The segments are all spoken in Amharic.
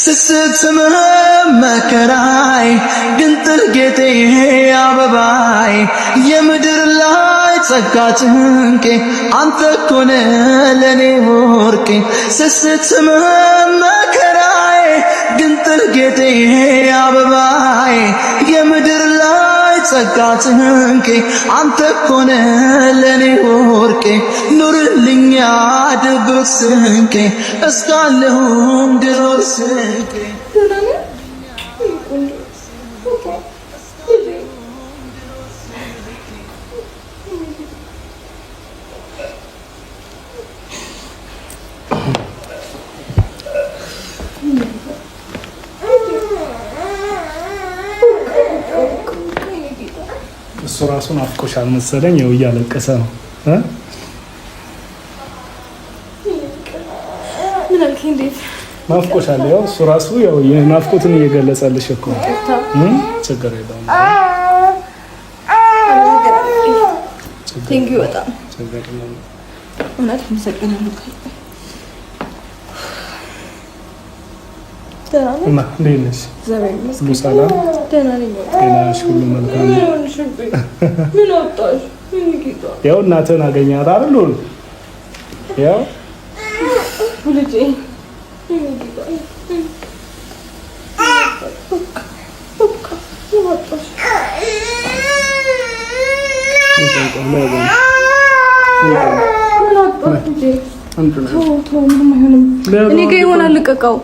ስትስምህ መከራይ ግንጥል ጌጤ አበባይ የምድር ላይ ጸጋ ጭንቄ አንተ እኮ ነህ ለኔ ወርቄ ስትስምህ መከራይ ግንጥል ጌጤ አበባይ የምድር ላይ ጸጋ ጭንቄ አንተ እኮ ነህ ለኔ ወርቄ ኑርልኛ ድብቅ ስንቄ እስካለሁም ድሮር ስንቄ እሱ ራሱን አፍቆሻል መሰለኝ ያው እያለቀሰ ነው ናፍቆሻል ያው እሱ ራሱ ያው የናፍቆትን እየገለጸልሽ እኮ ችግር የለውም ቴንኪው በጣም እውነት መሰግናለሁ እና እንዴት ነሽ? ሁሉ ሰላም? ጤናሽ ሁሉ መልካም? ምን ወጣሽ? ያው እናትህን አገኛት አይደል? ያው ልጄ እኔ ጋ ይሆናል ልቀቀው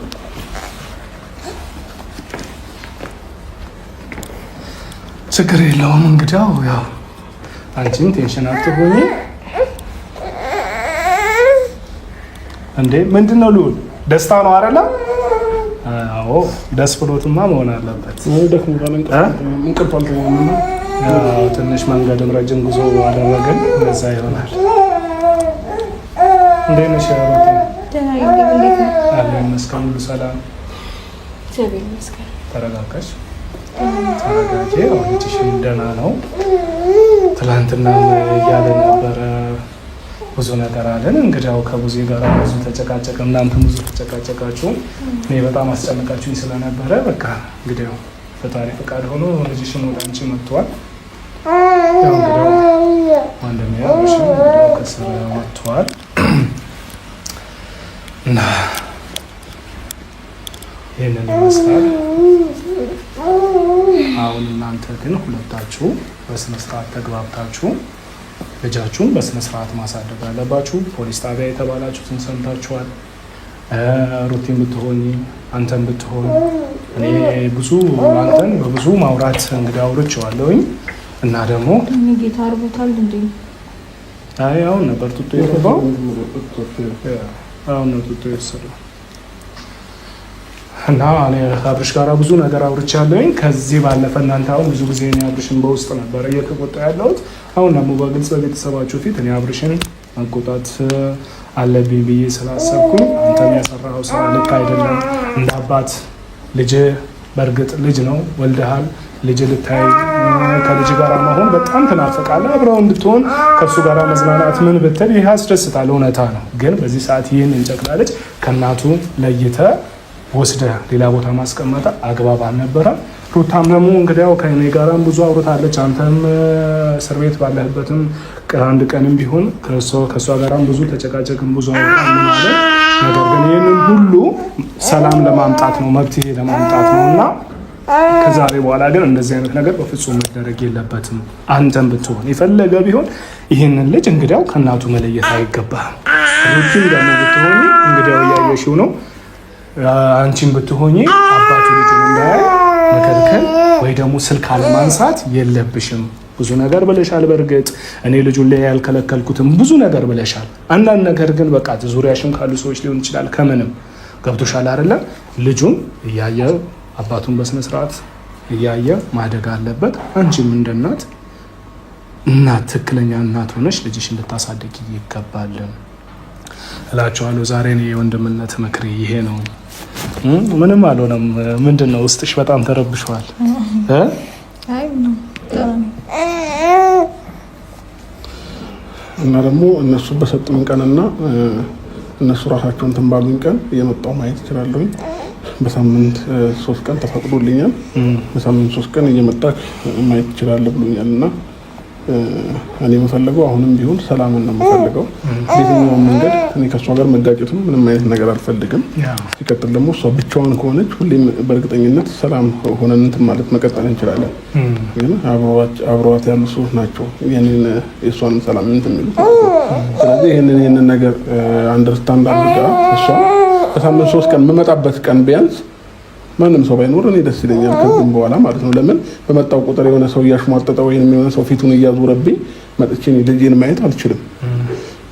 ችግር የለውም እንግዲያው ያው አንቺም ቴንሽን አትሆኚ እንዴ ምንድነው ልውል ደስታ ነው አይደለ አዎ ደስ ብሎትማ መሆን አለበት ያው ትንሽ መንገድም ረጅም ጉዞ አደረግን ለዛ ይሆናል እንዴት ነሽ ያሮቴ አለ መስከረም ሁሉ ሰላም ተረጋጋሽ ተረጋጊ አሁን ልጅሽም ደህና ነው ትላንትና እያለ ነበረ ብዙ ነገር አለን እንግዲያው ከቡዜ ጋር ብዙ ተጨቃጨቀ እናንተ ብዙ ተጨቃጨቃችሁ እኔ በጣም አስጨነቃችሁኝ ስለነበረ በቃ እንግዲያው ፈጣሪ ፈቃድ ሆኖ ልጅሽም ወደ አንቺ መጥቷል ያው እንግዲያው ወንድሜው ከስራ ወጥቷል እና ይሄንን ይመስላል አሁን እናንተ ግን ሁለታችሁ በስነ ስርዓት ተግባብታችሁ ልጃችሁን በስነ ስርዓት ማሳደግ አለባችሁ ፖሊስ ጣቢያ የተባላችሁትን ሰምታችኋል ሩቲን ብትሆኚ አንተን ብትሆን እኔ ብዙ አንተን በብዙ ማውራት እንግዲህ አውርቼዋለሁኝ እና ደግሞ ጌታ አርቦታል እንዴ አይ አሁን ነበር ጡጦ የገባው አሁን ነው ጡጦ የወሰደው እና እኔ አብርሽ ጋር ብዙ ነገር አውርቻለሁኝ ከዚህ ባለፈ እናንተ አሁን ብዙ ጊዜ እኔ አብርሽን በውስጥ ነበር እየተቆጣ ያለሁት አሁን ደግሞ በግልጽ በቤተሰባችሁ ፊት እኔ አብርሽን መቆጣት አለብኝ ብዬ ስላሰብኩኝ አንተም ያሰራኸው ስራ ልክ አይደለም እንደ አባት ልጅ በእርግጥ ልጅ ነው ወልደሃል ልጅ ልታይ ከልጅ ጋር መሆን በጣም ትናፍቃለህ አብረው እንድትሆን ከሱ ጋር መዝናናት ምን ብትል ይህ ያስደስታል እውነታ ነው ግን በዚህ ሰዓት ይህን እንጨቅላለች ከእናቱ ለይተ ወስደ ሌላ ቦታ ማስቀመጣ አግባብ አልነበረም ሩታም ደግሞ እንግዲያው ከኔ ጋራም ብዙ አውርታለች አንተም እስር ቤት ባለህበትም አንድ ቀንም ቢሆን ከሷ ጋራም ብዙ ተጨቃጨቅም ብዙ አውርታለች ማለት ነገር ግን ይሄንን ሁሉ ሰላም ለማምጣት ነው መብትሄ ለማምጣት ነውና ከዛሬ በኋላ ግን እንደዚህ አይነት ነገር በፍጹም መደረግ የለበትም አንተም ብትሆን የፈለገ ቢሆን ይሄንን ልጅ እንግዲያው ከናቱ መለየት አይገባም ሩቲን ደግሞ ብትሆን እንግዲያው ያየሽው ነው አንቺን ብትሆኚ አባቱ ልጁን እንዳያይ መከልከል ወይ ደግሞ ስልክ አለማንሳት የለብሽም ብዙ ነገር ብለሻል በርግጥ እኔ ልጁን ላይ ያልከለከልኩትም ብዙ ነገር ብለሻል አንዳንድ ነገር ግን በቃ ዙሪያሽም ካሉ ሰዎች ሊሆን ይችላል ከመንም ገብቶሻል አይደለም ልጁን እያየ አባቱን በስነ ስርዓት እያየ ማደግ አለበት አንቺም እንደናት እናት ትክክለኛ እናት ሆነሽ ልጅሽን ልታሳድጊ ይገባል እላችኋለሁ ዛሬ ነው የወንድምነት ምክሬ ይሄ ነው ምንም አልሆነም ምንድነው ውስጥሽ በጣም ተረብሽዋል አይ ነው እና ደግሞ እነሱ በሰጡኝ ቀንና እነሱ ራሳቸውን ተንባሉኝ ቀን የመጣው ማየት ይችላልኝ በሳምንት 3 ቀን ተፈቅዶልኛል። በሳምንት 3 ቀን እየመጣህ ማየት ትችላለህ ብሎኛል እና እኔ የምፈልገው አሁንም ቢሆን ሰላምን ነው የምፈልገው። በየትኛውም መንገድ እኔ ከእሷ ጋር መጋጨትም ምንም አይነት ነገር አልፈልግም። ሲቀጥል ደግሞ እሷ ብቻዋን ከሆነች ሁሌም በእርግጠኝነት ሰላም ሆነን እንትን ማለት መቀጠል እንችላለን። ግን አብረዋት ያሉ ሰዎች ናቸው የእሷንም ሰላም እንትን የሚሉት። ስለዚህ ይህንን ነገር አንደርስታንድ አድርጋ እሷ በሳምንት 3 ቀን የምመጣበት ቀን ቢያንስ ማንም ሰው ባይኖር እኔ ደስ ይለኛል ከዚህም በኋላ ማለት ነው። ለምን በመጣው ቁጥር የሆነ ሰው እያሽሟጠጠ ወይንም የሆነ ሰው ፊቱን እያዞረብኝ መጥቼ ልጄን ማየት አልችልም።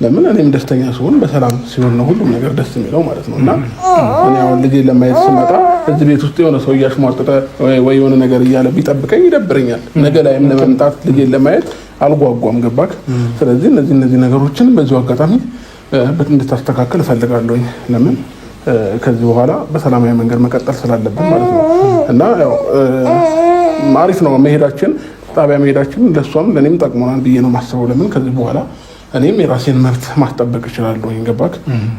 ለምን እኔም ደስተኛ ስሆን በሰላም ሲሆን ነው ሁሉም ነገር ደስ የሚለው ማለት ነው። እና እኔ አሁን ልጄን ለማየት ስመጣ እዚህ ቤት ውስጥ የሆነ ሰው እያሽሟጠጠ ወይ የሆነ ነገር እያለ ቢጠብቀኝ ይደብረኛል። ነገ ላይም ለመምጣት ልጄን ለማየት አልጓጓም። ገባክ? ስለዚህ እነዚህ ነገሮችን በዚሁ አጋጣሚ እንድታስተካክል እፈልጋለሁኝ። ለምን ከዚህ በኋላ በሰላማዊ መንገድ መቀጠል ስላለብን ማለት ነው። እና ያው አሪፍ ነው መሄዳችን፣ ጣቢያ መሄዳችን ለሷም ለኔም ጠቅሞናል ብዬ ነው የማስበው። ለምን ከዚህ በኋላ እኔም የራሴን መብት ማስጠበቅ እችላለሁ። ገባክ?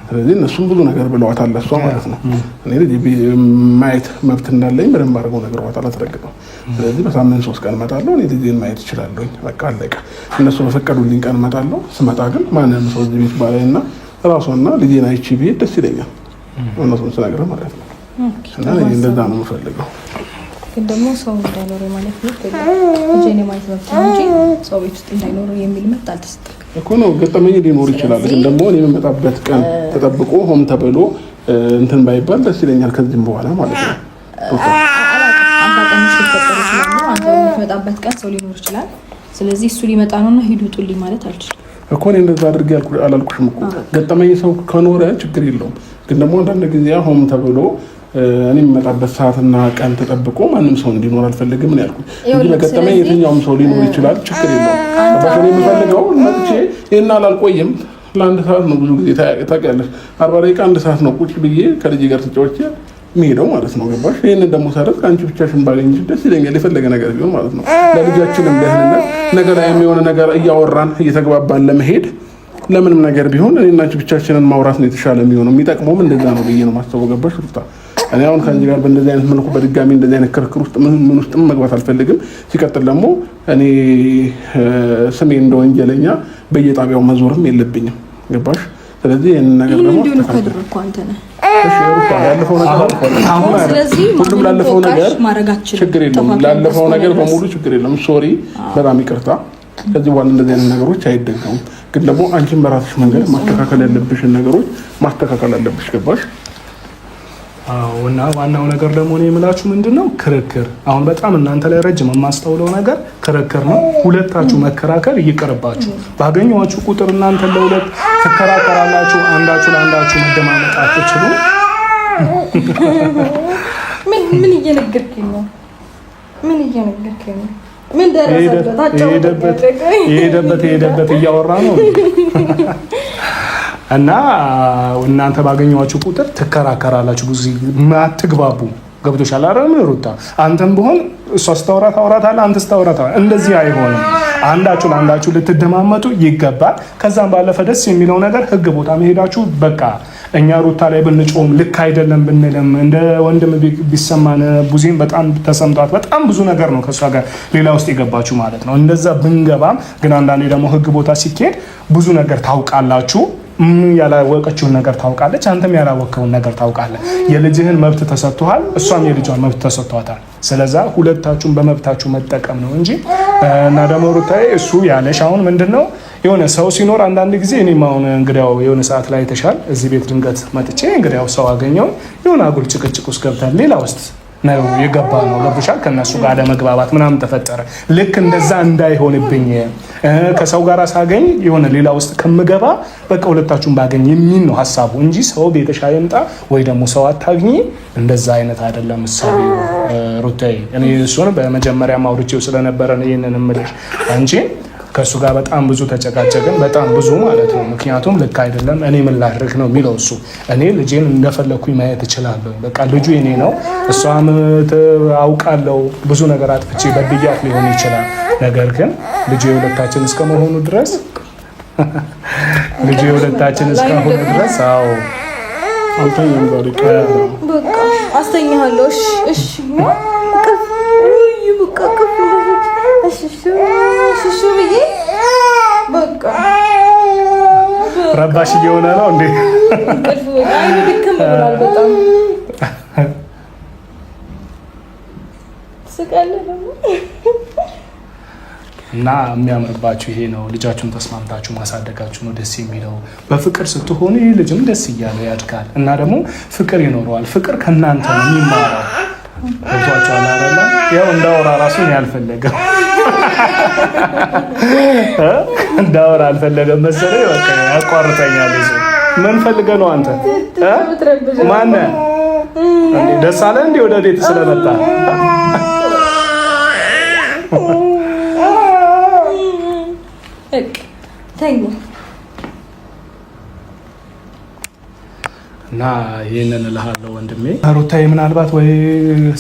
ስለዚህ እነሱም ብዙ ነገር ብለዋታል ለሷ ማለት ነው። እኔ ማየት መብት እንዳለኝ በደንብ አድርገው ነግረዋታል አስረግጠው። ስለዚህ በሳምንት 3 ቀን እመጣለሁ። እኔ ልጄን ማየት እችላለሁ። በቃ አለቀ። እነሱ በፈቀዱልኝ ቀን እመጣለሁ። ስመጣ ግን ማንንም ሰው እዚህ ቤት ባላይና ራሷና ልጄን አይቼ ብሄድ ደስ ይለኛል። እነሱን ስነግርህ ማለት ነው። እና እንደዛ ነው የምፈልገው። ግን ደግሞ ሰው እንዳይኖር ማለት ነው ልጄን የማየት መብት እንጂ ሰው ቤት ውስጥ እንዳይኖር የሚል መብት አልተሰጠም እኮ ነው። ገጠመኝ ሊኖር ይችላል። ግን ደግሞ እኔ የምመጣበት ቀን ተጠብቆ ሆም ተብሎ እንትን ባይባል ደስ ይለኛል ከዚህም በኋላ ማለት ነው። አጋጣሚዎች ሊፈጠሩ ይችላሉ። አንተ የምትመጣበት ቀን ሰው ሊኖር ይችላል። ስለዚህ እሱ ሊመጣ ነውና ሂዱ ውጡልኝ ማለት አልችልም እኮ። እኔ እንደዛ አድርጌ አላልኩሽም እኮ። ገጠመኝ ሰው ከኖረ ችግር የለውም። ግን ደግሞ አንዳንድ ጊዜ ሆም ተብሎ እኔ የምመጣበት ሰዓትና ቀን ተጠብቆ ማንም ሰው እንዲኖር አልፈልግም ነው ያልኩት እንጂ በገጠመኝ የትኛውም ሰው ሊኖር ይችላል። ችግር የለውም። ባሽኔ የምፈልገው መጥቼ ይሄን አላልቆይም። ለአንድ ሰዓት ነው ብዙ ጊዜ ታውቂያለሽ፣ 40 ደቂቃ 1 ሰዓት ነው ቁጭ ብዬ ከልጄ ጋር ተጫውቼ የሚሄደው ማለት ነው። ገባሽ? ይሄንን ደግሞ ሳደርግ አንቺ ብቻሽን ባገኝሽ ደስ ይለኛል፣ የፈለገ ነገር ቢሆን ማለት ነው። ለልጃችንም ደህንነት ነገር ላይ የሆነ ነገር እያወራን እየተግባባን ለመሄድ ለምንም ነገር ቢሆን እኔና አንቺ ብቻችንን ማውራት ነው የተሻለ የሚሆነው። የሚጠቅመውም እንደዛ ነው ብዬ ነው ማስተው። ገባሽ? ሩታ እኔ አሁን ከአንቺ ጋር በእንደዚህ አይነት መልኩ በድጋሚ እንደዚህ አይነት ክርክር ውስጥ ምን ውስጥ መግባት አልፈልግም። ሲቀጥል ደግሞ እኔ ስሜ እንደ ወንጀለኛ በየጣቢያው መዞርም የለብኝም። ገባሽ? ስለዚህ ይሄንን ነገር ደግሞ ተደርኩ አንተ ነህ። እሺ ሩታ ያለፈው ነገር አሁን ስለዚህ ሁሉም ላለፈው ነገር ችግር የለም። ላለፈው ነገር በሙሉ ችግር የለም። ሶሪ፣ በጣም ይቅርታ። ከዚህ በኋላ እንደዚህ አይነት ነገሮች አይደገሙም። ግን ደግሞ አንቺን በራስሽ መንገድ ማስተካከል ያለብሽን ነገሮች ማስተካከል አለብሽ። ገባሽ? አዎ። እና ዋናው ነገር ደግሞ እኔ የምላችሁ ምንድነው ክርክር። አሁን በጣም እናንተ ላይ ረጅም የማስተውለው ነገር ክርክር ነው። ሁለታችሁ መከራከር ይቅርባችሁ። ባገኘኋችሁ ቁጥር እናንተ ለሁለት ትከራከራላችሁ። አንዳችሁ ለአንዳችሁ መደማመጥ አትችሉ። ምን እየነገርከኝ ነው? ምን እየነገርከኝ ነው? ምን የሄደበት እያወራ ነው። እና እናንተ ባገኘኋችሁ ቁጥር ትከራከራላችሁ። ብዙ ማትግባቡ ገብቶሻል አይደል ሩታ? አንተም ቢሆን እሷ ታወራታለህ፣ አንተ ታወራታለህ። እንደዚህ አይሆንም። አንዳችሁ ለአንዳችሁ ልትደማመጡ ይገባል። ከዛም ባለፈ ደስ የሚለው ነገር ህግ ቦታ መሄዳችሁ በቃ እኛ ሩታ ላይ ብንጮም ልክ አይደለም ብንልም እንደ ወንድም ቢሰማን ቡዜን በጣም ተሰምቷት በጣም ብዙ ነገር ነው ከሷ ጋር ሌላ ውስጥ የገባችሁ ማለት ነው። እንደዛ ብንገባም ግን አንዳንዴ ደግሞ ህግ ቦታ ሲኬድ ብዙ ነገር ታውቃላችሁ። ያላወቀችውን ነገር ታውቃለች፣ አንተም ያላወቀውን ነገር ታውቃለህ። የልጅህን መብት ተሰጥቷል፣ እሷም የልጇን መብት ተሰጥቷታል። ስለዛ ሁለታችሁም በመብታችሁ መጠቀም ነው እንጂ እና ደግሞ ሩታዬ እሱ ያለሽ አሁን ምንድነው የሆነ ሰው ሲኖር አንዳንድ ጊዜ እኔም አሁን እንግዲያው የሆነ ሰዓት ላይ ተሻል እዚህ ቤት ድንገት መጥቼ እንግዲያው ሰው አገኘው የሆነ አጉል ጭቅጭቅ ውስጥ ገብተን ሌላ ውስጥ ነው የገባ ነው ገብሻል። ከነሱ ጋር ለመግባባት ምናምን ተፈጠረ። ልክ እንደዛ እንዳይሆንብኝ ከሰው ጋር ሳገኝ የሆነ ሌላ ውስጥ ከምገባ በቃ ሁለታችሁም ባገኝ የሚል ነው ሀሳቡ እንጂ ሰው ቤተሻ ይምጣ ወይ ደግሞ ሰው አታግኝ እንደዛ አይነት አይደለም። ሰው ሩታዬ እኔ እሱን በመጀመሪያ ማውርቼው ስለነበረ ነው ይሄንን እምልሽ አንቺ ከሱ ጋር በጣም ብዙ ተጨቃጨቅን፣ በጣም ብዙ ማለት ነው። ምክንያቱም ልክ አይደለም እኔ ምን ላድርግ ነው የሚለው እሱ። እኔ ልጄን እንደፈለኩኝ ማየት እችላለሁ፣ በቃ ልጁ የኔ ነው። እሷም አውቃለሁ ብዙ ነገር አጥፍቼ በድያት ሊሆን ይችላል። ነገር ግን ልጁ የሁለታችን እስከመሆኑ ድረስ አዎ አልተኛም ዛሬ በቃ አስተኛለሁ። እሺ በቃ እሺ ብዬ በቃ ረባሽ እየሆነ ነው እንዴ? እንቅልፍ አይኑ ድክም ብሏል በጣም ስቃለ ደግሞ እና የሚያምርባችሁ ይሄ ነው። ልጃችሁን ተስማምታችሁ ማሳደጋችሁ ነው ደስ የሚለው። በፍቅር ስትሆኑ ይህ ልጅም ደስ እያለ ያድጋል እና ደግሞ ፍቅር ይኖረዋል። ፍቅር ከእናንተ ነው የሚማረው። ገብቷችኋል አይደለ? ያው እንዳወራ ራሱን ያልፈለገው እንዳወራ አልፈለገም መሰለኝ። በቃ ያቋርጠኛል። ምን ፈልገህ ነው አንተ? ማነህ? ደስ አለ እንዴ ወደ ቤት ስለመጣ? እና ይህንን እልሃለሁ ወንድሜ። ሩታዬ ምናልባት ወይ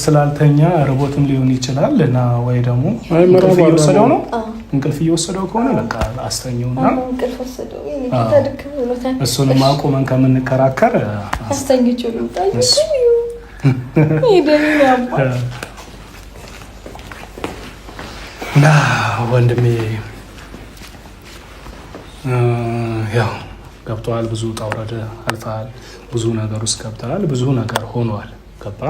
ስላልተኛ ርቦትም ሊሆን ይችላል እና ወይ ደግሞ እንቅልፍ እየወሰደው ነው። እንቅልፍ እየወሰደው ከሆነ በቃ አስተኛውና እሱንም አቁመን ከምንከራከር አስተኝቼው ልምጣ። እና ወንድሜ ያው ገብተዋል። ብዙ ውጣ ውረድ አልፈሃል። ብዙ ነገር ውስጥ ገብተሃል። ብዙ ነገር ሆኗል። ገባ?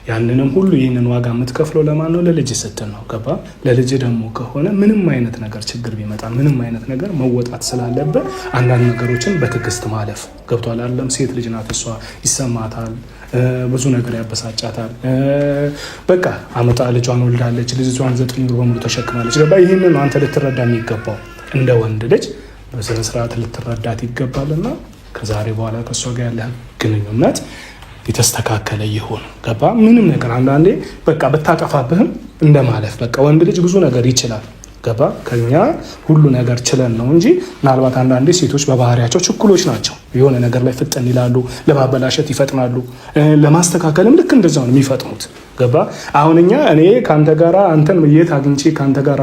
ያንንም ሁሉ ይህንን ዋጋ የምትከፍለው ለማን ነው? ለልጅ ስትል ነው። ገባ? ለልጅ ደግሞ ከሆነ ምንም አይነት ነገር ችግር ቢመጣ ምንም አይነት ነገር መወጣት ስላለብህ አንዳንድ ነገሮችን በትዕግስት ማለፍ። ገብቷል አይደለም? ሴት ልጅ ናት እሷ፣ ይሰማታል፣ ብዙ ነገር ያበሳጫታል። በቃ አመጣ ልጇን ወልዳለች፣ ልጇን 9 ወር በሙሉ ተሸክማለች። ገባ? ይህንን አንተ ልትረዳ የሚገባው እንደ ወንድ ልጅ በስነ ስርዓት ልትረዳት ይገባልና ከዛሬ በኋላ ከእሷ ጋር ያለ ግንኙነት የተስተካከለ ይሁን። ገባ? ምንም ነገር አንዳንዴ በቃ ብታጠፋብህም እንደማለፍ በቃ ወንድ ልጅ ብዙ ነገር ይችላል። ገባ? ከኛ ሁሉ ነገር ችለን ነው እንጂ ምናልባት አንዳንዴ ሴቶች በባህሪያቸው ችኩሎች ናቸው። የሆነ ነገር ላይ ፍጥን ይላሉ፣ ለማበላሸት ይፈጥናሉ። ለማስተካከልም ልክ እንደዛው ነው የሚፈጥኑት። ገባ? አሁን እኔ ከአንተ ጋር አንተን የት አግኝቼ ከአንተ ጋር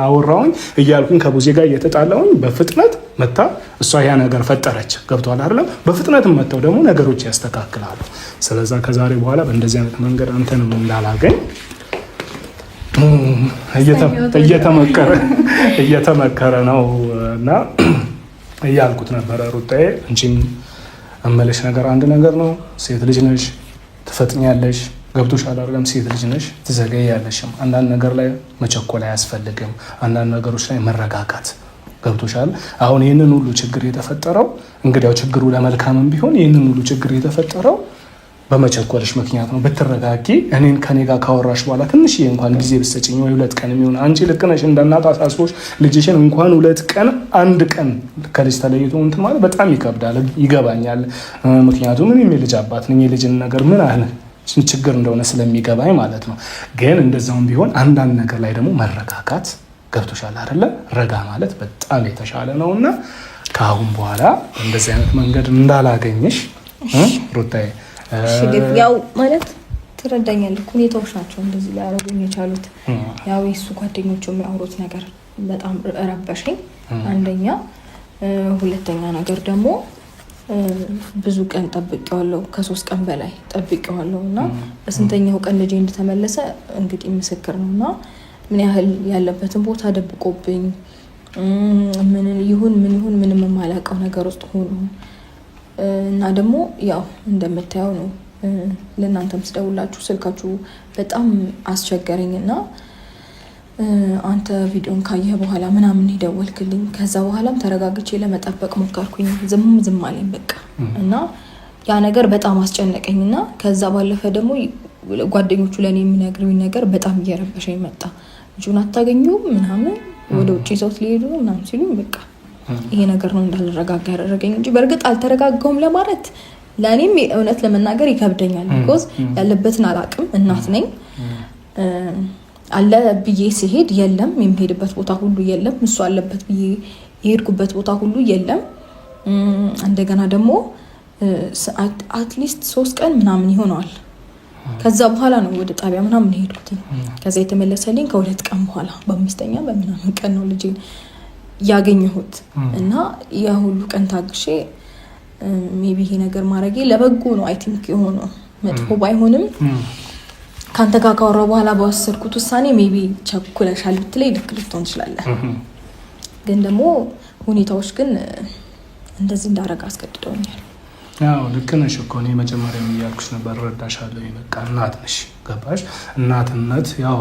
አወራሁኝ እያልኩኝ ከቡዜ ጋር እየተጣላሁኝ በፍጥነት መታ እሷ ያ ነገር ፈጠረች። ገብቷል አይደለም? በፍጥነትም መጥተው ደግሞ ነገሮች ያስተካክላሉ። ስለዛ ከዛሬ በኋላ በእንደዚህ አይነት መንገድ አንተንም እንዳላገኝ እየተመከረ ነው እና እያልኩት ነበረ። ሩታዬ አንቺም እመለሽ ነገር አንድ ነገር ነው። ሴት ልጅ ነሽ፣ ትፈጥኛለሽ። ገብቶሻል አይደለም? ሴት ልጅ ነሽ፣ ትዘገያለሽም። አንዳንድ ነገር ላይ መቸኮል አያስፈልግም። አንዳንድ ነገሮች ላይ መረጋጋት። ገብቶሻል? አሁን ይህንን ሁሉ ችግር የተፈጠረው እንግዲያው ችግሩ ለመልካምም ቢሆን ይህንን ሁሉ ችግር የተፈጠረው በመቸኮልሽ ምክንያት ነው። ብትረጋጊ እኔን ከኔ ጋር ካወራሽ በኋላ ትንሽዬ እንኳን ጊዜ ብትሰጪኝ ወይ 2 ቀን የሚሆን አንቺ ልክ ነሽ እንደ እናት አሳስቦሽ ልጅሽን እንኳን 2 ቀን 1 ቀን ከልጅ ተለይቶ እንትን ማለት በጣም ይከብዳል። ይገባኛል። ምክንያቱም እኔም የልጅ አባት ነኝ። የልጅን ነገር ምን አለ ችግር እንደሆነ ስለሚገባኝ ማለት ነው። ግን እንደዛውም ቢሆን አንዳንድ ነገር ላይ ደግሞ መረጋጋት። ገብቶሻል አይደለ? ረጋ ማለት በጣም የተሻለ ነውና ከአሁን በኋላ እንደዚህ አይነት መንገድ እንዳላገኝሽ ሩታዬ። ያው ማለት ትረዳኛለህ። ሁኔታዎች ናቸው እንደዚህ ሊያደርጉኝ የቻሉት። ያው የሱ ጓደኞቹ የሚያወሩት ነገር በጣም ረበሸኝ። አንደኛ፣ ሁለተኛ ነገር ደግሞ ብዙ ቀን ጠብቄዋለሁ፣ ከ3 ቀን በላይ ጠብቄዋለሁ እና በስንተኛው ቀን ልጄ እንደተመለሰ እንግዲህ ምስክር ነው። እና ምን ያህል ያለበትን ቦታ ደብቆብኝ ምን ይሁን ምንም የማላውቀው ነገር ውስጥ ሆኖ እና ደግሞ ያው እንደምታየው ነው። ለእናንተም ስደውላችሁ ስልካችሁ በጣም አስቸገረኝ እና አንተ ቪዲዮን ካየህ በኋላ ምናምን ይደወልክልኝ። ከዛ በኋላም ተረጋግቼ ለመጠበቅ ሞከርኩኝ። ዝም አለኝ በቃ እና ያ ነገር በጣም አስጨነቀኝ እና ከዛ ባለፈ ደግሞ ጓደኞቹ ለእኔ የሚነግሩኝ ነገር በጣም እየረበሸኝ መጣ። ልጁን አታገኙም ምናምን ወደ ውጭ ይዘውት ሊሄዱ ምናምን ሲሉኝ በቃ ይሄ ነገር ነው እንዳልረጋጋ ያደረገኝ እንጂ በእርግጥ አልተረጋጋውም ለማለት ለእኔም እውነት ለመናገር ይከብደኛል። ቢኮዝ ያለበትን አላቅም። እናት ነኝ። አለ ብዬ ሲሄድ የለም፣ የሚሄድበት ቦታ ሁሉ የለም። እሱ አለበት ብዬ የሄድኩበት ቦታ ሁሉ የለም። እንደገና ደግሞ አትሊስት 3 ቀን ምናምን ይሆነዋል። ከዛ በኋላ ነው ወደ ጣቢያ ምናምን ሄድኩት። ከዛ የተመለሰልኝ ከ2 ቀን በኋላ በ5ኛ በምናምን ቀን ነው ልጄን ያገኘሁት እና ያ ሁሉ ቀን ታግሼ ሜቢ ይሄ ነገር ማድረጌ ለበጎ ነው አይ ቲንክ የሆነው መጥፎ ባይሆንም ካንተ ጋር ካወራሁ በኋላ በወሰድኩት ውሳኔ ሜቢ ቸኩለሻል ብትለኝ ልክ ልትሆን ትችላለህ። ግን ደግሞ ሁኔታዎች ግን እንደዚህ እንዳረጋ አስገድደውኛል። ያው ልክ ነሽ እኮ እኔ መጀመሪያም እያልኩሽ ነበር እረዳሻለሁ። በቃ እናት ነሽ ገባሽ? እናትነት ያው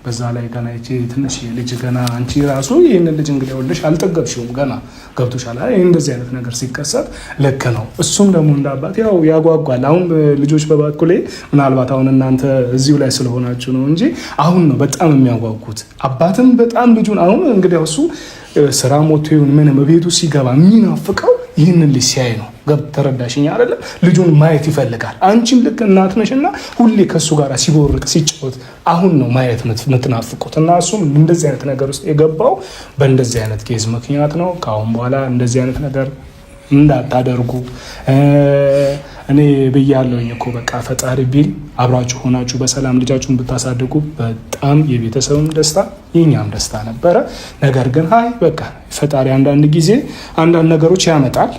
በዛ ላይ ገና እቺ ትንሽ ልጅ ገና አንቺ ራሱ ይሄንን ልጅ እንግዲህ ወልደሽ አልጠገብሽውም ገና ገብቶሻል አይደል? እንደዚህ አይነት ነገር ሲከሰት ልክ ነው። እሱም ደግሞ እንዳባት ያው ያጓጓል። አሁን ልጆች በበኩሌ ምናልባት አሁን እናንተ እዚሁ ላይ ስለሆናችሁ ነው እንጂ አሁን ነው በጣም የሚያጓጉት። አባትም በጣም ልጁን አሁን እንግዲህ እሱ ስራ ሞቶ ይሁን ምንም ቤቱ ሲገባ የሚናፍቀው ይህንን ልጅ ሲያይ ነው። ተረዳሽኝ አይደለም? ልጁን ማየት ይፈልጋል። አንቺም ልክ እናት ነሽና ሁሌ ከሱ ጋር ሲቦርቅ ሲጫወት አሁን ነው ማየት የምትናፍቁት። እና እሱም እንደዚህ አይነት ነገር ውስጥ የገባው በእንደዚህ አይነት ኬዝ ምክንያት ነው። ከአሁን በኋላ እንደዚህ አይነት ነገር እንዳታደርጉ እኔ ብያለሁኝ እኮ በቃ ፈጣሪ ቢል አብራችሁ ሆናችሁ በሰላም ልጃችሁን ብታሳድጉ በጣም የቤተሰብም ደስታ የኛም ደስታ ነበረ። ነገር ግን በቃ ፈጣሪ አንዳንድ ጊዜ አንዳንድ ነገሮች ያመጣል።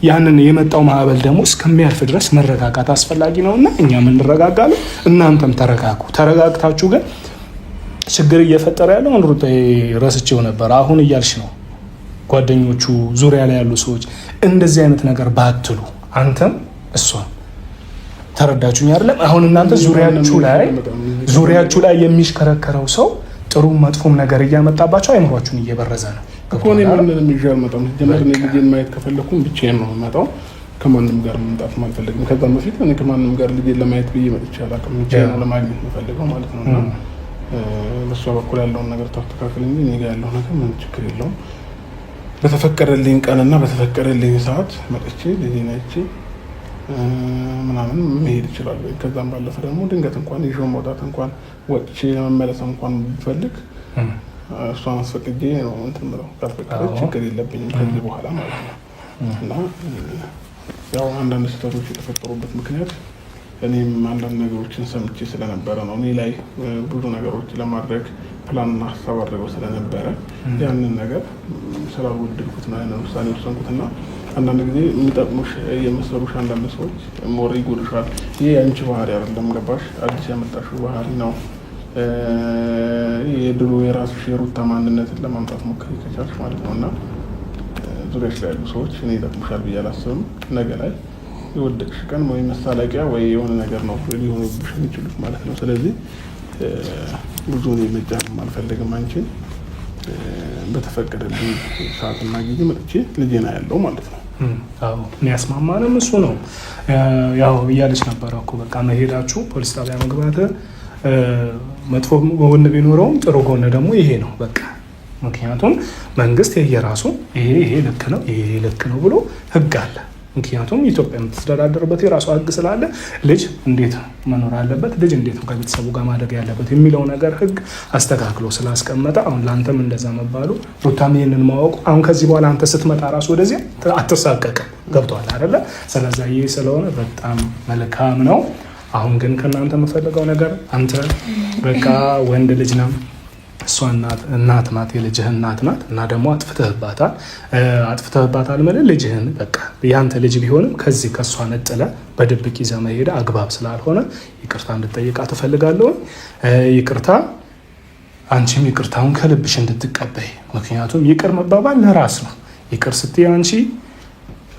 ያንን የመጣው ማዕበል ደግሞ እስከሚያልፍ ድረስ መረጋጋት አስፈላጊ ነውና እኛም እንረጋጋለን፣ እናንተም ተረጋጉ። ተረጋግታችሁ ግን ችግር እየፈጠረ ያለው ሩታ ረስቼው ነበር አሁን እያልሽ ነው። ጓደኞቹ ዙሪያ ላይ ያሉ ሰዎች እንደዚህ አይነት ነገር ባትሉ አንተም እሷን ተረዳችሁኝ አይደለም? አሁን እናንተ ዙሪያችሁ ላይ የሚሽከረከረው ሰው ጥሩ መጥፎም ነገር እያመጣባቸው አይምሯችሁን እየበረዘ ነው እኮ። እኔ ምንም ይዤ አልመጣም። ጀመር እኔ ልጄን ማየት ከፈለኩም ብቻዬን ነው የምመጣው። ከማንም ጋር መምጣት አልፈልግም። ከዛ በፊት እኔ ከማንም ጋር ልጄን ለማየት ብዬ መጥቼ አላውቅም። ብቻዬን ነው ለማግኘት የምፈልገው ማለት ነው። እና በሷ በኩል ያለውን ነገር ታስተካክል እንጂ እኔ ጋር ያለው ነገር ምንም ችግር የለውም። በተፈቀደልኝ ቀንና በተፈቀደልኝ ሰዓት መጥቼ ልጄን አይቼ ምናምን መሄድ ይችላል። ከዛም ባለፈ ደግሞ ድንገት እንኳን ይዤው መውጣት እንኳን ወጥቼ ለመመለስ እንኳን ብፈልግ እሷን አስፈቅጄ ነው እንትን ብለው ካልፈቀደች ችግር የለብኝም ከዚህ በኋላ ማለት ነው። እና ያው አንዳንድ ስህተቶች የተፈጠሩበት ምክንያት እኔም አንዳንድ ነገሮችን ሰምቼ ስለነበረ ነው። እኔ ላይ ብዙ ነገሮች ለማድረግ ፕላንና ሀሳብ አድርገው ስለነበረ ያንን ነገር ስላልወደድኩት ነው ያንን ውሳኔ ወሰንኩትና አንዳንድ ጊዜ የሚጠቅሙሽ የመሰሉሽ አንዳንድ ሰዎች ሞር ይጎዱሻል። ይሄ የአንቺ ባህሪ አይደለም ገባሽ? አዲስ ያመጣሽው ባህሪ ነው። የድሮ የራስሽ የሩታ ማንነትን ለማምጣት ሞክሪ ከቻልሽ ማለት ነው። እና ዙሪያሽ ላይ ያሉ ሰዎች እኔ ይጠቅሙሻል ብዬ አላስብም። ነገ ላይ የወደቅሽ ቀን ወይ መሳለቂያ ወይ የሆነ ነገር ነው ሊሆኑብሽ የሚችሉት ማለት ነው። ስለዚህ ብዙ እኔ መጫንም አልፈልግም። አንቺን በተፈቀደልኝ ሰዓትና ጊዜ መጥቼ ልጄና ያለው ማለት ነው። የሚያስማማንም እሱ ነው። ያው እያለች ነበረ እኮ በቃ መሄዳችሁ ፖሊስ ጣቢያ መግባት መጥፎ ጎን ቢኖረውም ጥሩ ጎን ደግሞ ይሄ ነው በቃ። ምክንያቱም መንግስት የየራሱ ይሄ ልክ ነው ይሄ ልክ ነው ብሎ ህግ አለ። ምክንያቱም ኢትዮጵያ የምትተዳደርበት የራሱ ህግ ስላለ ልጅ እንዴት መኖር አለበት፣ ልጅ እንዴት ከቤተሰቡ ጋር ማደግ ያለበት የሚለው ነገር ህግ አስተካክሎ ስላስቀመጠ አሁን ለአንተም እንደዛ መባሉ ሩታም ይህንን ማወቁ አሁን ከዚህ በኋላ አንተ ስትመጣ ራሱ ወደዚህ አትሳቀቅም። ገብቶሃል አይደለ? ስለዚህ ይህ ስለሆነ በጣም መልካም ነው። አሁን ግን ከእናንተ የምፈልገው ነገር አንተ በቃ ወንድ ልጅ ነው፣ እሷ እናት ናት፣ የልጅህ እናት ናት። እና ደግሞ አጥፍተህባታል ማለት ልጅህን በቃ ያንተ ልጅ ቢሆንም ከዚህ ከእሷ ነጥለ በድብቅ ይዘህ መሄድ አግባብ ስላልሆነ ይቅርታ እንድጠይቃት እፈልጋለሁ። ይቅርታ አንቺም ይቅርታውን ከልብሽ እንድትቀበይ። ምክንያቱም ይቅር መባባል ለራስ ነው። ይቅር ስትይ አንቺ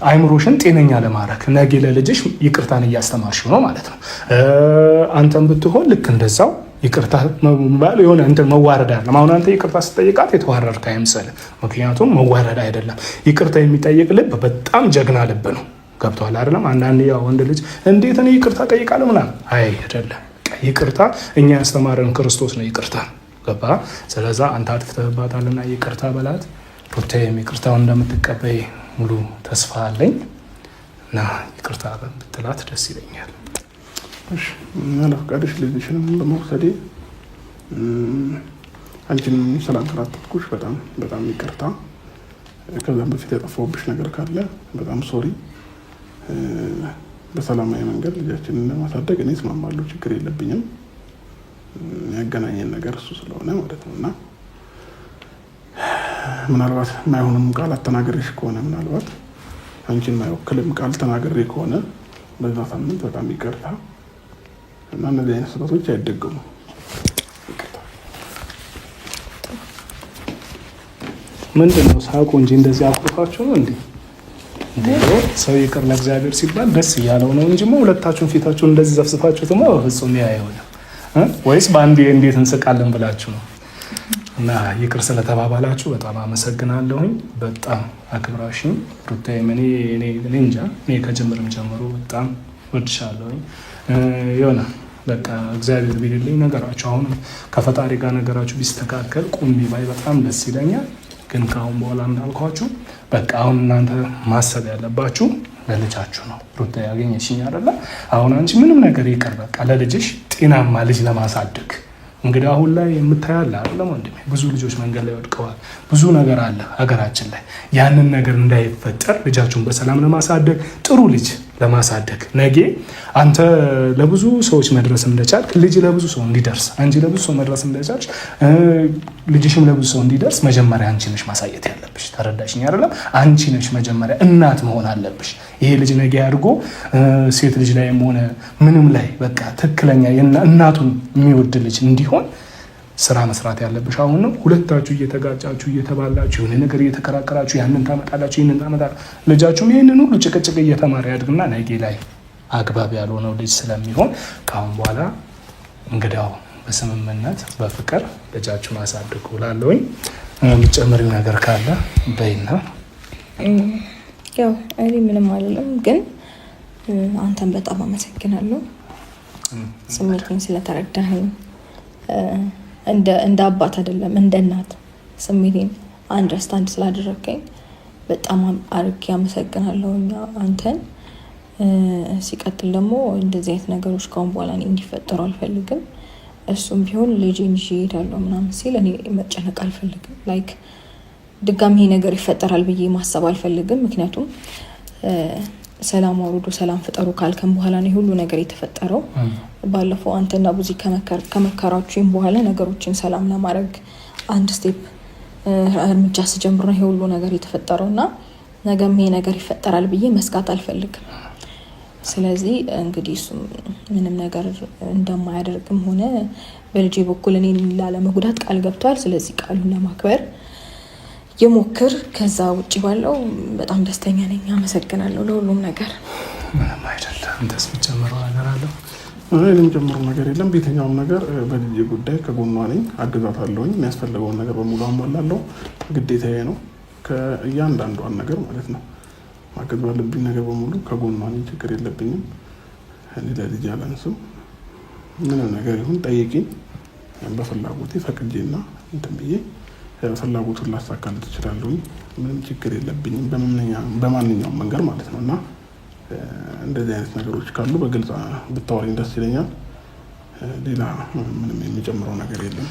አይምሮሽን ጤነኛ ለማድረግ ነገ ለልጅሽ ይቅርታን እያስተማርሽው ነው ማለት ነው። አንተም ብትሆን ልክ እንደዛው ይቅርታ የሆነ እንትን መዋረድ አይደለም። አሁን አንተ ይቅርታ ስትጠይቃት የተዋረድክ አይምሰልህ። ምክንያቱም መዋረድ አይደለም። ይቅርታ የሚጠይቅ ልብ በጣም ጀግና ልብ ነው። ገብቶሃል አይደለም? አንዳንድ ያው ወንድ ልጅ እንዴት እኔ ይቅርታ ጠይቃለሁ ምናምን አይደለም። ይቅርታ እኛ ያስተማረን ክርስቶስ ነው ይቅርታ። ገባ? ስለዛ አንተ አጥፍተህባታልና ይቅርታ በላት። ሩታዬም ይቅርታውን እንደምትቀበይ ሙሉ ተስፋ አለኝ እና ይቅርታ ብትላት ደስ ይለኛል። እሺ እና ለፈቃድሽ ልጅሽንም በመውሰዴ አንቺንም ስላንከራተትኩሽ በጣም በጣም ይቅርታ። ከዛም በፊት ያጠፋሁብሽ ነገር ካለ በጣም ሶሪ። በሰላማዊ መንገድ ልጃችንን ለማሳደግ እኔ እስማማለሁ፣ ችግር የለብኝም። ያገናኘን ነገር እሱ ስለሆነ ማለት ነው። እና ምናልባት የማይሆንም ቃል አተናገርሽ ከሆነ ምናልባት አንቺን ማይወክልም ቃል ተናግሬ ከሆነ በዛ ሳምንት በጣም ይቅርታ እና እነዚህ አይነት ስህተቶች አይደገሙ። ምንድን ነው ሳቁ እንጂ እንደዚህ አኩርፋችሁ ነው እንዴ? ሰው ይቅር ለእግዚአብሔር ሲባል ደስ እያለው ነው እንጂ ሁለታችሁን ፊታችሁን እንደዚህ ዘፍስፋችሁት ፍጹም አይሆንም። ወይስ በአንዴ እንዴት እንስቃለን ብላችሁ ነው? እና ይቅር ስለተባባላችሁ በጣም አመሰግናለሁኝ። በጣም አክብራሽኝ ሩታዬ። እኔ እንጃ እኔ ከጅምርም ጀምሮ በጣም ወድሻለሁኝ። የሆነ በቃ እግዚአብሔር ቢልልኝ ነገራችሁ አሁንም ከፈጣሪ ጋር ነገራችሁ ቢስተካከል ቁሚ ባይ በጣም ደስ ይለኛል። ግን ከአሁን በኋላ እንዳልኳችሁ በቃ አሁን እናንተ ማሰብ ያለባችሁ ለልጃችሁ ነው። ሩታ ያገኘሽኝ አይደለ? አሁን አንቺ ምንም ነገር ይቅር በቃ ለልጅሽ ጤናማ ልጅ ለማሳደግ እንግዲህ አሁን ላይ የምታያለ አይደለም ወንድሜ፣ ብዙ ልጆች መንገድ ላይ ወድቀዋል። ብዙ ነገር አለ ሀገራችን ላይ። ያንን ነገር እንዳይፈጠር ልጃችሁን በሰላም ለማሳደግ ጥሩ ልጅ ለማሳደግ ነገ አንተ ለብዙ ሰዎች መድረስ እንደቻልክ ልጅ ለብዙ ሰው እንዲደርስ አንቺ ለብዙ ሰው መድረስ እንደቻልሽ ልጅሽም ለብዙ ሰው እንዲደርስ መጀመሪያ አንቺ ነሽ ማሳየት ያለብሽ። ተረዳሽኝ አይደለም? አንቺ ነሽ መጀመሪያ እናት መሆን አለብሽ። ይሄ ልጅ ነገ አድርጎ ሴት ልጅ ላይም ሆነ ምንም ላይ በቃ ትክክለኛ እናቱን የሚወድ ልጅ እንዲሆን ስራ መስራት ያለብሽ አሁን ነው። ሁለታችሁ እየተጋጫችሁ እየተባላችሁ የሆነ ነገር እየተከራከራችሁ ያንን ታመጣላችሁ ይህንን ታመጣላችሁ። ልጃችሁም ይህንን ሁሉ ጭቅጭቅ እየተማረ ያድግና ነገ ላይ አግባብ ያልሆነው ልጅ ስለሚሆን ከአሁን በኋላ እንግዲያው በስምምነት በፍቅር ልጃችሁን አሳድጉ እላለሁኝ። የምትጨምሪው ነገር ካለ በይና። ያው እኔ ምንም አይደለም፣ ግን አንተን በጣም አመሰግናለሁ ስሜቴን ስለተረዳኸኝ። እንደ አባት አይደለም እንደ እናት ስሜቴን አንደርስታንድ ስላደረገኝ በጣም አርጌ አመሰግናለሁ አንተን። ሲቀጥል ደግሞ እንደዚህ አይነት ነገሮች ካሁን በኋላ እኔ እንዲፈጠሩ አልፈልግም። እሱም ቢሆን ልጄን ይዤ እሄዳለሁ ምናምን ሲል እኔ መጨነቅ አልፈልግም። ላይክ ድጋሚ ይሄ ነገር ይፈጠራል ብዬ ማሰብ አልፈልግም። ምክንያቱም ሰላም አውርዶ ሰላም ፍጠሩ ካልከን በኋላ ነው ሁሉ ነገር የተፈጠረው። ባለፈው አንተና ብዙ ከመከራችሁም በኋላ ነገሮችን ሰላም ለማድረግ አንድ ስቴፕ እርምጃ ስጀምር ነው ሁሉ ነገር የተፈጠረውና ነገም ይሄ ነገር ይፈጠራል ብዬ መስጋት አልፈልግም። ስለዚህ እንግዲህ እሱ ምንም ነገር እንደማያደርግም ሆነ በልጄ በኩል እኔን ላለመጉዳት ቃል ገብቷል። ስለዚህ ቃሉን ለማክበር የሞክር። ከዛ ውጭ ባለው በጣም ደስተኛ ነኝ። አመሰግናለሁ ለሁሉም ነገር። ምንም አይደለም። አንተስ የምትጨምረው ነገር አለ? እኔ የምጨምረው ነገር የለም። በየትኛውም ነገር በልጄ ጉዳይ ከጎኗ ነኝ፣ አግዛታለሁኝ። የሚያስፈልገውን ነገር በሙሉ አሟላለሁ። ግዴታዬ ነው፣ ከእያንዳንዷን ነገር ማለት ነው። ማገዝ ባለብኝ ነገር በሙሉ ከጎኗ ነኝ፣ ችግር የለብኝም። እኔ ለልጄ አላንስም። ምንም ነገር ይሁን ጠይቂኝ፣ በፍላጎቴ ፈቅጄና እንትን ብዬ ፍላጎቱን ላሳካለት እችላለሁኝ። ምንም ችግር የለብኝም በማንኛውም መንገድ ማለት ነው። እና እንደዚህ አይነት ነገሮች ካሉ በግልጽ ብታወሪኝ ደስ ይለኛል። ሌላ ምንም የሚጨምረው ነገር የለም።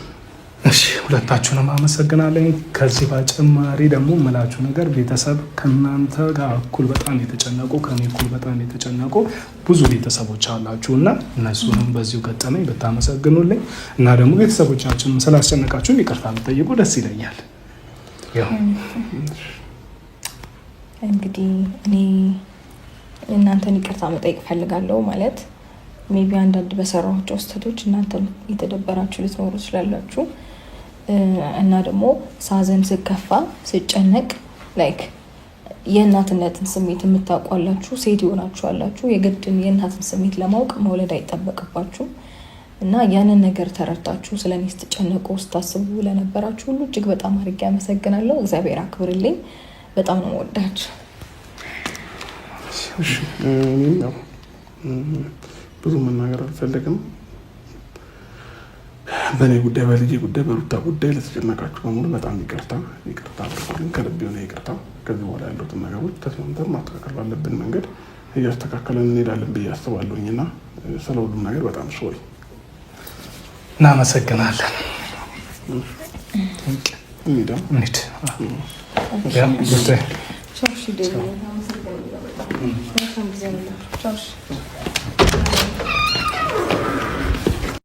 እሺ፣ ሁለታችሁንም አመሰግናለሁ። ከዚህ በተጨማሪ ደግሞ የምላችሁ ነገር ቤተሰብ ከእናንተ ጋር እኩል በጣም የተጨነቁ ከኔ እኩል በጣም የተጨነቁ ብዙ ቤተሰቦች አላችሁ እና እነሱንም በዚሁ ገጠመኝ ብታመሰግኑልኝ እና ደግሞ ቤተሰቦቻችንም ስላስጨነቃችሁ ይቅርታ ብትጠይቁ ደስ ይለኛል። እንግዲህ እኔ እናንተን ይቅርታ መጠየቅ ፈልጋለሁ። ማለት ሜቢ አንዳንድ በሰራኋቸው ስህተቶች እናንተም የተደበራችሁ ልትኖሩ ስላላችሁ እና ደግሞ ሳዘን ስከፋ ስጨነቅ ላይክ የእናትነትን ስሜት የምታውቋላችሁ ሴት ይሆናችሁ አላችሁ። የግድን የእናትን ስሜት ለማወቅ መውለድ አይጠበቅባችሁ እና ያንን ነገር ተረድታችሁ ስለኔ ስትጨነቁ ስታስቡ ለነበራችሁ ሁሉ እጅግ በጣም አድርጌ አመሰግናለሁ። እግዚአብሔር አክብርልኝ። በጣም ነው የምወዳችሁ። እኔም ያው ብዙ መናገር አልፈልግም። በእኔ ጉዳይ፣ በልጄ ጉዳይ፣ በሩታ ጉዳይ ለተጨነቃችሁ በሙሉ በጣም ይቅርታ አድርጉልኝ። ከልብ የሆነ ይቅርታ። ከዚህ በኋላ ያሉትን ነገሮች ተስማምተን ማስተካከል ባለብን መንገድ እያስተካከለን እንሄዳለን ብዬ አስባለሁኝ እና ስለ ሁሉም ነገር በጣም ሶሪ። እናመሰግናለን። ቻው።